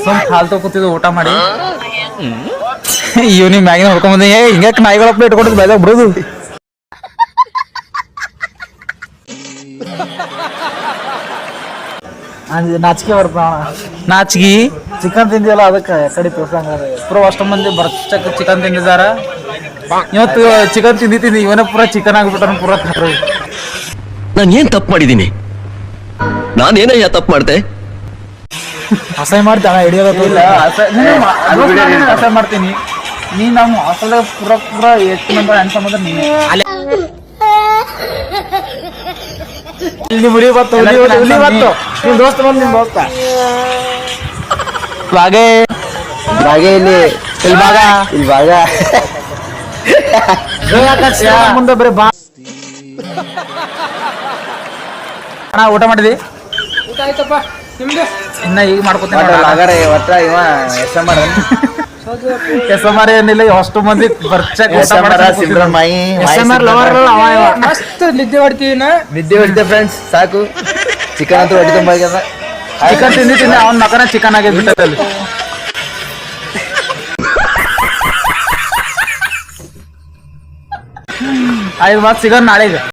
ಸುಮ್ ಹಾಲ್ತು ಕೂತಿದ್ದು ಊಟ ಮಾಡಿ ಇವ್ನಿಗೆ ಮ್ಯಾಗಿನ ಹೊಡ್ಕೊಂಡ್ ಬಂದಿ ಹಿಂಗ್ಯಾಕೆ ನಾಯಿಗಳಪ್ಪ ಇಟ್ಕೊಟ್ಟು ಬೆಳೆದಾಗ ಬಿಡೋದು ನಾಚಿಕೆ ಬರ್ತಾವ ನಾಚಿಗೆ ಚಿಕನ್ ತಿಂದಿವಲ್ಲ ಅದಕ್ಕೆ ಕಡೆ ತೋರ್ಸಂಗ ಪೂರ ಅಷ್ಟು ಮಂದಿ ಬರ್ಚಕ್ ಚಿಕನ್ ತಿಂದಿದಾರ ಇವತ್ತು ಚಿಕನ್ ತಿಂದಿ ಇವನೇ ಪೂರ ಚಿಕನ್ ಆಗ್ಬಿಟ್ಟ ಪೂರ ಖಾತ್ರಿ ನಾನು ಏನ್ ತಪ್ಪು ಮಾಡಿದ್ದೀನಿ ನಾನೇನಯ್ಯ ತಪ್ಪು ಮಾಡ್ದೆ ಅಸಹ್ಯ ಮಾಡ್ತಾನ ಹಿಡಿಯೋದು ಇಲ್ಲ ಅಸಹ್ಯ ಮಾಡ್ತೀನಿ ನೀ ನಮ್ಮ ಹಾಸ್ಟೆಲ್ ಪೂರ ಪೂರ ಎಷ್ಟು ನಂಬರ್ ಅನ್ಸಂಬಂದ್ರೆ ನೀನು ಹುಲಿ ಬತ್ತು ಹುಲಿ ಬತ್ತು ನಿಮ್ ದೋಸ್ತ ಬಂದು ನಿಮ್ ದೋಸ್ತ ಬಾಗೆ ಬಾಗೆ ಇಲ್ಲಿ ಭಾಗ ಇಲ್ಲಿ ಭಾಗ ಮುಂದೆ ಬರೀ ಬಾ ಅಣ್ಣ ಊಟ ಮಾಡಿದಿ ಊಟ ಆಯ್ತಪ್ಪ ನಿಮ್ದು ಇನ್ನ ಈಗ ಮಾಡ್ಕೊತೀನಿ ಒಟ್ಟ ಇವ ಎಸ್ ಎಂ ಆರ್ ಏನಿಲ್ಲ ಅಷ್ಟು ಮಂದಿ ಮಸ್ತ್ ನಿದ್ದೆ ಹೊಡ್ತೀವಿ ನಿದ್ದೆ ಹೊಡಿತೆ ಫ್ರೆಂಡ್ಸ್ ಸಾಕು ಚಿಕನ್ ಅಂತೂ ಹೊಡಿ ತುಂಬ ಚಿಕನ್ ತಿಂದಿ ಅವ್ನ ಮಗನ ಚಿಕನ್ ಆಗಿ ಬಿಟ್ಟಲ್ಲಿ ಆಯ್ತು ಮತ್ತೆ ಸಿಗೋಣ ನಾಳೆಗೆ